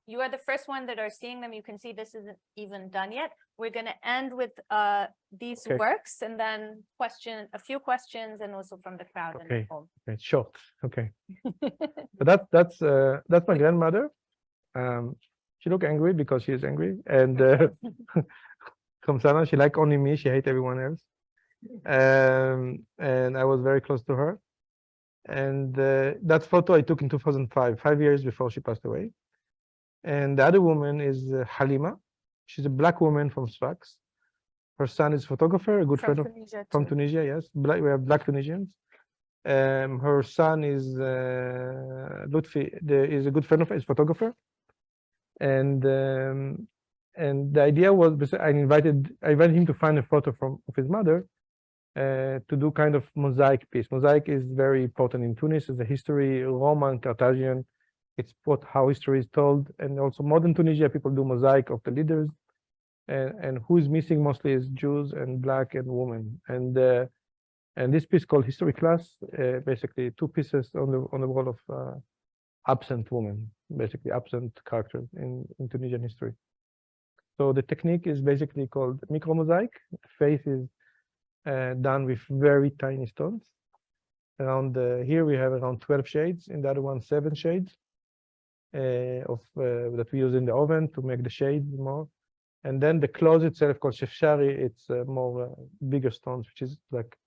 you are the first one that are seeing them. You can see this isn't even done yet. We're gonna end with these works, and then a few questions, and also from the crowd. Okay. And home. Okay, short. Okay. But that's my grandmother. She look angry because she is angry, and she like only me. She hate everyone else. And I was very close to her. And that photo I took in 2005, 5 years before she passed away. And the other woman is Halima. She's a black woman from Sfax. Her son is a photographer, a good friend of Tunisia from too. Tunisia. Yes, we have black Tunisians. Her son is Lutfi. Is a good friend of his, photographer. And the idea was, I invited him to find a photo of his mother to do kind of mosaic piece. Mosaic is very important in Tunis. It's a history, Roman, Carthaginian. It's how history is told, and also modern Tunisia people do mosaic of the leaders, and who is missing mostly is Jews and black and women. And this piece called History Class, basically two pieces on the wall of absent women, basically absent characters in Tunisian history. So the technique is basically called micro mosaic. The face is done with very tiny stones. Around here we have around 12 shades. In the other one, 7 shades that we use in the oven to make the shades more. And then the cloth itself called shefshari, it's more bigger stones, which is like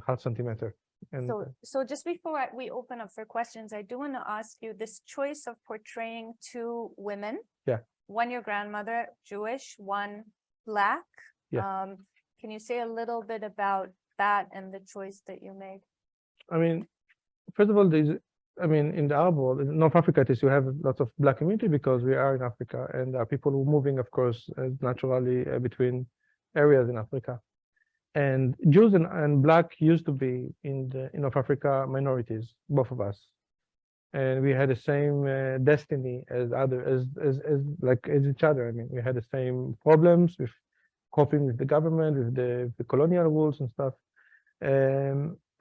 half centimeter. And so just before we open up for questions, I do want to ask you this choice of portraying two women. Yeah. One your grandmother, Jewish, one black. Yeah. Can you say a little bit about that and the choice that you made? I mean, first of all, in the Arab world, in North Africa, you have lots of black community because we are in Africa, and there are people who are moving, of course, naturally between areas in Africa. And Jews and black used to be in North Africa minorities, both of us, and we had the same destiny as each other. I mean, we had the same problems with coping with the government, with the colonial rules and stuff.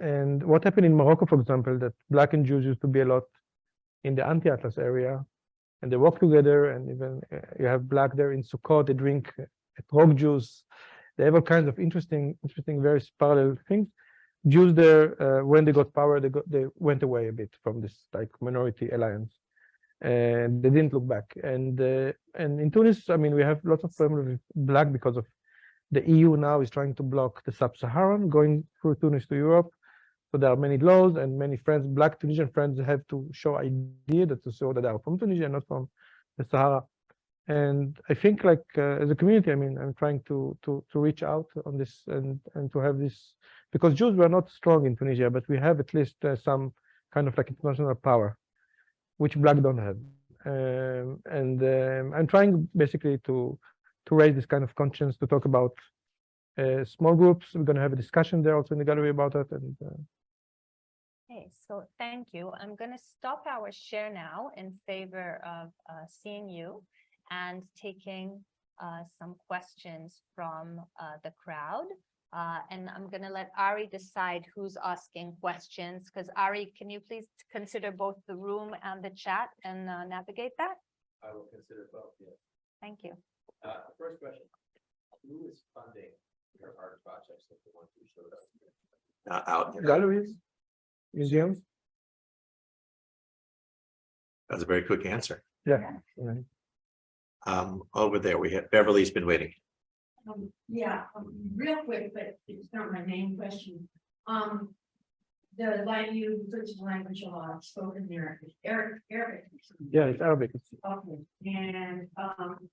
And what happened in Morocco, for example, that black and Jews used to be a lot in the anti-Atlas area, and they work together. And even you have black there in Sukkot, they drink rock juice. They have all kinds of interesting, very parallel things. Jews there, when they got power, they went away a bit from this like minority alliance, and they didn't look back. And in Tunis, I mean, we have lots of problems with black because of the EU now is trying to block the sub-Saharan going through Tunis to Europe. So there are many laws, and many friends, black Tunisian friends, have to show ID to show that they are from Tunisia, not from the Sahara. And I think, like as a community, I mean, I'm trying to reach out on this and to have this, because Jews were not strong in Tunisia, but we have at least some kind of like international power, which black don't have. I'm trying basically to raise this kind of conscience, to talk about small groups. We're going to have a discussion there also in the gallery about it. And Okay, so thank you. I'm going to stop our share now in favor of seeing you and taking some questions from the crowd. And I'm going to let Ari decide who's asking questions, because Ari, can you please consider both the room and the chat and navigate that? I will consider both, yes. Thank you. First question, who is funding your art projects like the ones you showed us? Out in galleries, museums. That's a very quick answer. Yeah. Right. Over there, we have Beverly's been waiting. Real quick, but it's not my main question. The language a lot spoken there is Arabic. Yeah, it's Arabic. Okay, and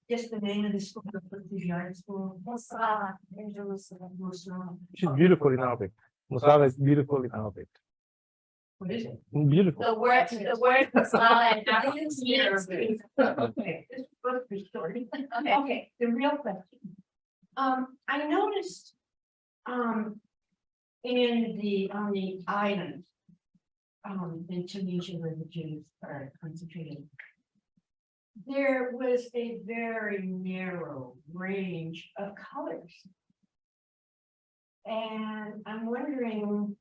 just the name of the school, the art school. Musra in Jerusalem. She's beautiful in Arabic. Musara is beautiful in Arabic. What is it? Beautiful. The word Musra and Arabic means Okay, this is supposed to be short. Okay, the real question. I noticed, on the island, in Tunisia where the Jews are concentrated, there was a very narrow range of colors. And I'm wondering,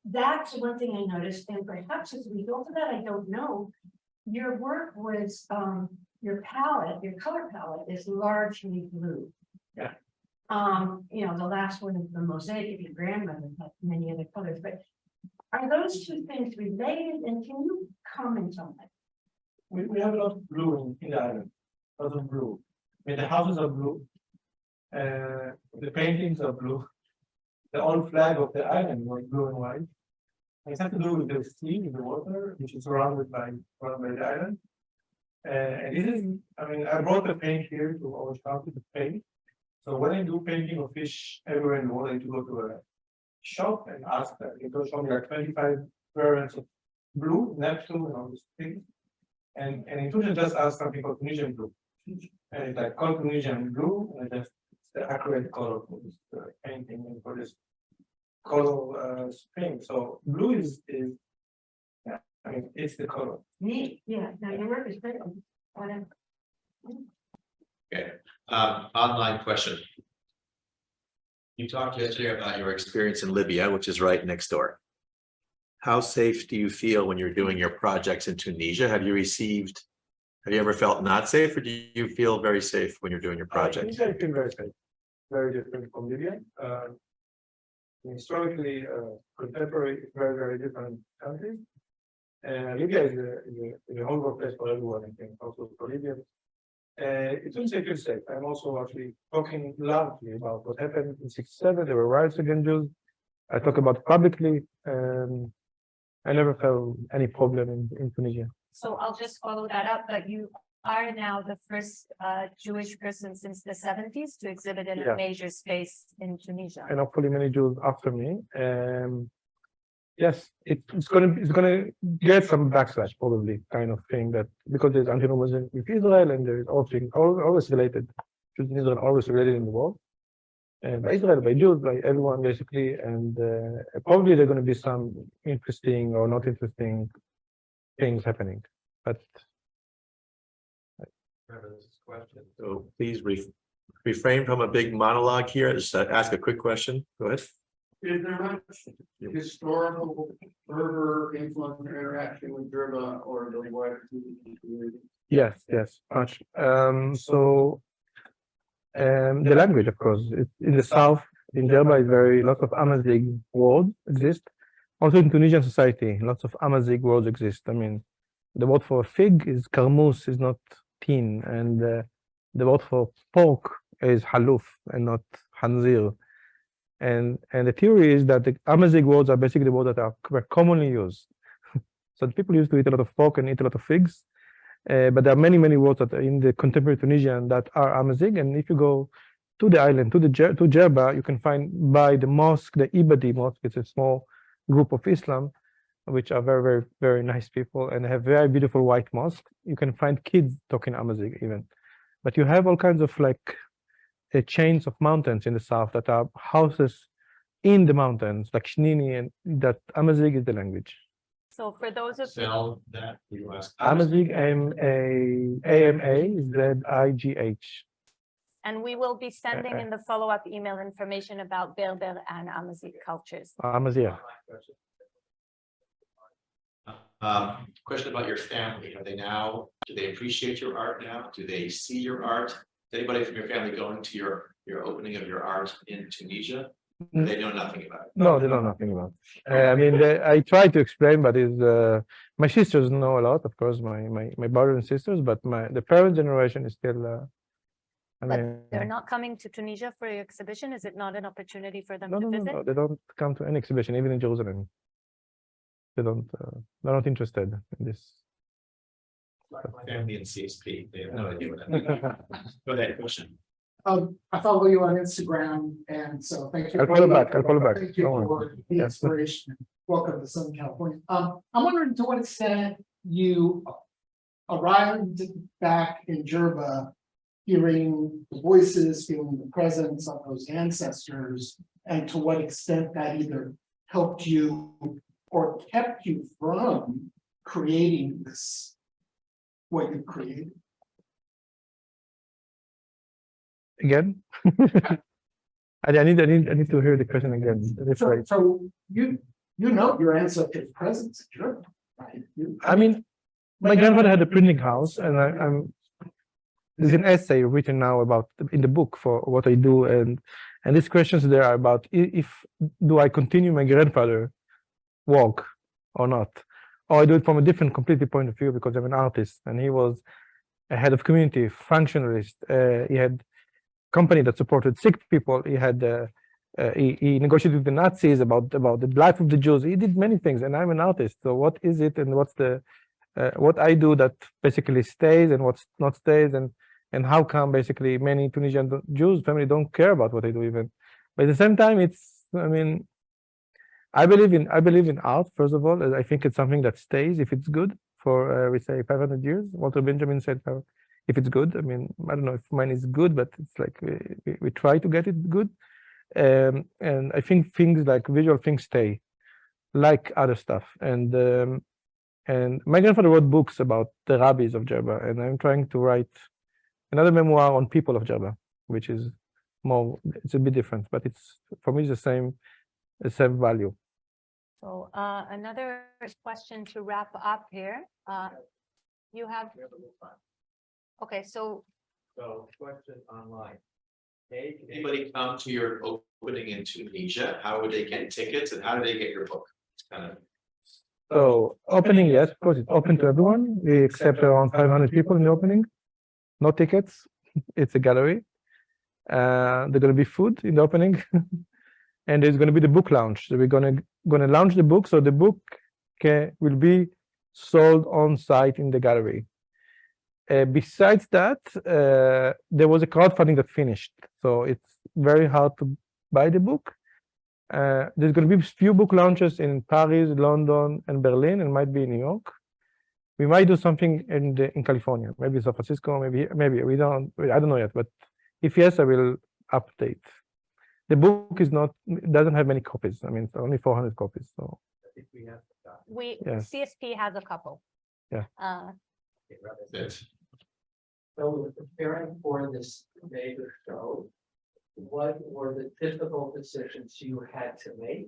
that's one thing I noticed, and perhaps as a result of that, I don't know, your work was, your palette, your color palette is largely blue. Yeah. The last one is the mosaic of your grandmother, had many other colors, but are those two things related, and can you comment on that? We have a lot of blue in the island, lots of blue. I mean, the houses are blue, the paintings are blue. The old flag of the island was blue and white. It has to do with the sea, the water, which is surrounded by the island. And this is, I mean, I brought the paint here to our shop to paint. So when I do painting of fish everywhere in the world, I need to go to a shop and ask them. It will show me like 25 variants of blue, Neptune, and all these things. And in Tunisia, just ask something called Tunisian blue. And it's like called Tunisian blue, and it's the accurate color for this painting and for this color thing. So blue is yeah, I mean, it's the color. Neat, yeah, now your work is great. Okay. Online question. You talked yesterday about your experience in Libya, which is right next door. How safe do you feel when you're doing your projects in Tunisia? Have you ever felt not safe, or do you feel very safe when you're doing your projects? I feel very safe. Very different from Libya. Historically, contemporary, very, very different country. Libya is a horrible place for everyone, I think, also for Libya. It will say feel safe. I'm also actually talking loudly about what happened in '67. There were riots against Jews. I talk about it publicly. I never felt any problem in Tunisia. So I'll just follow that up, but you are now the first Jewish person since the 70s to exhibit in a major space in Tunisia. And hopefully many Jews after me. Yes, it's gonna get some backlash, probably, kind of thing, that because there's anti-Romanism in Israel, and there's always related. Jews in Israel always related in the world. And by Israel, by Jews, by everyone basically, and probably there are going to be some interesting or not interesting things happening. But Remember this question. So please refrain from a big monologue here. Just ask a quick question. Go ahead. Is there much historical fervor, influence, or interaction with Djerba or the wider community? yes, much. The language, of course, in the south, in Djerba, is lots of Amazigh words exist. Also in Tunisian society, lots of Amazigh words exist. I mean, the word for fig is karmus, is not tin, and the word for pork is haluf and not hanzir. And the theory is that the Amazigh words are basically the words that were commonly used. So people used to eat a lot of pork and eat a lot of figs. But there are many words that are in the contemporary Tunisian that are Amazigh. And if you go to the island, to Djerba, you can find by the mosque, the Ibadi mosque. It's a small group of Islam, which are very, very, very nice people, and they have very beautiful white mosque. You can find kids talking Amazigh even. But you have all kinds of chains of mountains in the south that are houses in the mountains, like Shnini, and that Amazigh is the language. So for those of you, Spell that. You ask. Amazigh, AMAZIGH. and we will be sending in the follow-up email information about Berber and Amazigh cultures. Amazigh. Question about your family. Do they appreciate your art now? Do they see your art? Is anybody from your family going to your opening of your art in Tunisia? They know nothing about it. No, they know nothing about it. I mean, I try to explain, but my sisters know a lot, of course, my brothers and sisters, but the parent generation is still, I But mean, they're not coming to Tunisia for your exhibition? Is it not an opportunity for them no, to no, no, visit? no, they don't come to any exhibition, even in Jerusalem. They're not interested in this. My family in CSP, they have no idea what that means. Go ahead, question. I follow you on Instagram, and so thank you. I'll follow back. Thank you Don't for worry. the Yes. inspiration. Welcome to Southern California. I'm wondering to what extent you arrived back in Djerba, hearing the voices, feeling the presence of those ancestors, and to what extent that either helped you or kept you from creating this, what you created. Again? I need to hear the question again. That's right. So you know your ancestors' presence in Djerba, right? I mean, my grandfather had a printing house, and there's an essay written now about in the book for what I do, and these questions there are about if do I continue my grandfather work or not, or I do it from a different completely point of view because I'm an artist, and he was a head of community, functionalist. He had company that supported sick people. He had he negotiated with the Nazis about the life of the Jews. He did many things, and I'm an artist. So what is it, and what's the what I do that basically stays, and what's not stays, and how come basically many Tunisian Jews family don't care about what I do even. But at the same time, it's, I mean, I believe in art. First of all, I think it's something that stays if it's good for we say 500 years. Walter Benjamin said, if it's good. I mean, I don't know if mine is good, but it's like we try to get it good. And I think things like visual things stay, like other stuff. And my grandfather wrote books about the rabbis of Djerba, and I'm trying to write another memoir on people of Djerba, which is more, it's a bit different, but it's, for me, it's the same value. So another question to wrap up here. You have, okay, so question online. Anybody come to your opening in Tunisia? How would they get tickets, and how do they get your book? It's kind of. So opening, yes, of course, it's open to everyone. We accept around 500 people in the opening. No tickets. It's a gallery. There's going to be food in the opening, and there's going to be the book launch. So we're going to launch the book, so the book will be sold on site in the gallery. Besides that, there was a crowdfunding that finished, so it's very hard to buy the book. There's going to be a few book launches in Paris, London, and Berlin, and might be in New York. We might do something in California, maybe San Francisco, maybe we don't. I don't know yet, but if yes, I will update. The book doesn't have many copies. I mean, it's only 400 copies. So yes. CSP has a couple. Yeah. Yes. So preparing for this major show, what were the difficult decisions you had to make?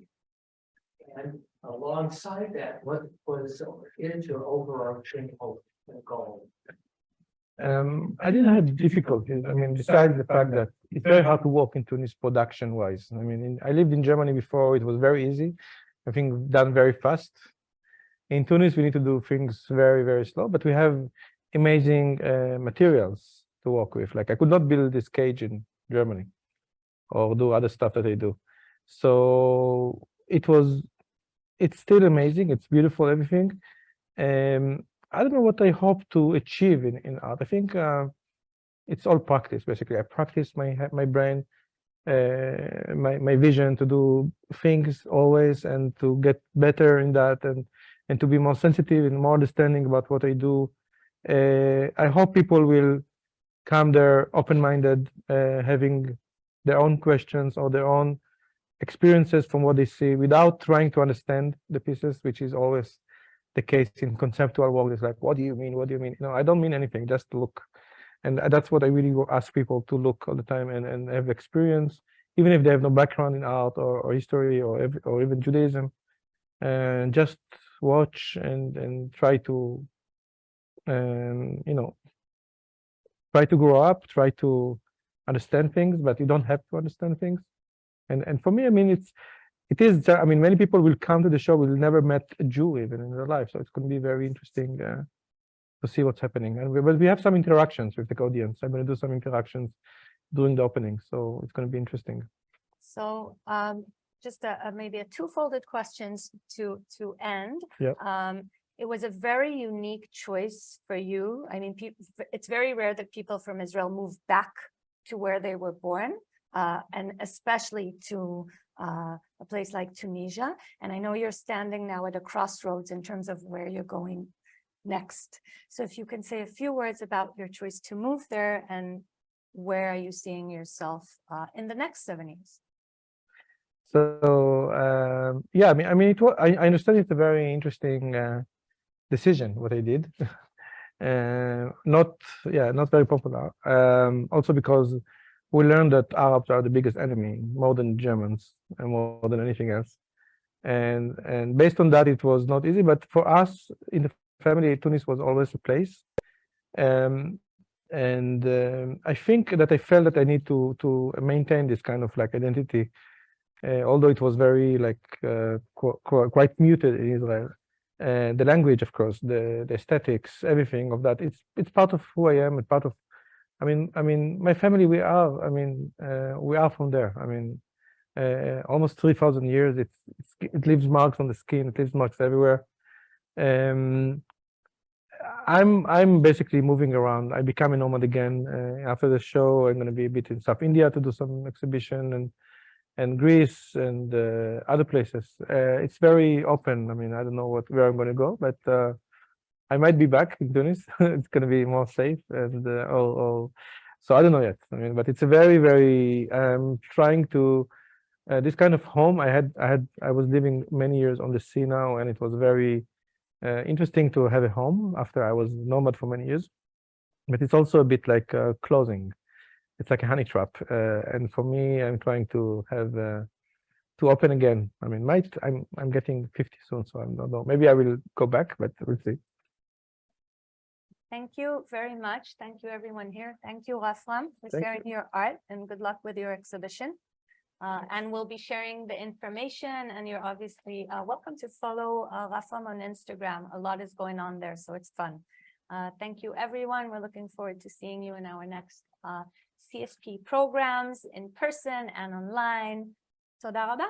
And alongside that, what was your overarching hope and goal? I didn't have difficulties. I mean, besides the fact that it's very hard to work in Tunis production-wise. I mean, I lived in Germany before. It was very easy. I think done very fast. In Tunis, we need to do things very, very slow, but we have amazing materials to work with. Like I could not build this cage in Germany or do other stuff that I do. So it's still amazing. It's beautiful, everything. I don't know what I hope to achieve in art. I think it's all practice, basically. I practice my brain, my vision to do things always, and to get better in that, and to be more sensitive and more understanding about what I do. I hope people will come there open-minded, having their own questions or their own experiences from what they see, without trying to understand the pieces, which is always the case in conceptual work. It's like, what do you mean? What do you mean? No, I don't mean anything, just look. And that's what I really ask people to look all the time and have experience, even if they have no background in art or history or even Judaism, and just watch and try to, try to grow up, try to understand things, but you don't have to understand things. And for me, I mean, it is. I mean, many people will come to the show will never met a Jew even in their life, so it's going to be very interesting to see what's happening. And but we have some interactions with the audience. I'm going to do some interactions during the opening, so it's going to be interesting. So just maybe a two-folded questions to end. Yeah. It was a very unique choice for you. I mean, it's very rare that people from Israel move back to where they were born, and especially to a place like Tunisia. And I know you're standing now at a crossroads in terms of where you're going next. So if you can say a few words about your choice to move there, and where are you seeing yourself in the next 7 years? So yeah, I mean, I understand it's a very interesting decision what I did. Not very popular. Also because we learned that Arabs are the biggest enemy, more than Germans and more than anything else. And based on that, it was not easy. But for us in the family, Tunis was always a place. I think that I felt that I need to maintain this kind of like identity, although it was very like quite muted in Israel. The language, of course, the aesthetics, everything of that. It's part of who I am. It's part of. I mean, my family. We are from there. I mean, almost 3,000 years. It leaves marks on the skin. It leaves marks everywhere. I'm basically moving around. I become a nomad again after the show. I'm going to be a bit in South India to do some exhibition and Greece and other places. It's very open. I mean, I don't know where I'm going to go, but I might be back in Tunis. It's going to be more safe and so I don't know yet. I mean, but it's a very, very. I'm trying to this kind of home. I was living many years on the sea now, and it was very interesting to have a home after I was nomad for many years. But it's also a bit like closing. It's like a honey trap, and for me, I'm trying to have to open again. I mean, I'm getting 50 soon, so I don't know. Maybe I will go back, but we'll see. Thank you very much. Thank you, everyone here. Thank you, Rafram, for sharing your art, and good luck with your exhibition. And we'll be sharing the information, and you're obviously welcome to follow Rafram on Instagram. A lot is going on there, so it's fun. Thank you, everyone. We're looking forward to seeing you in our next CSP programs in person and online. Toda rabba.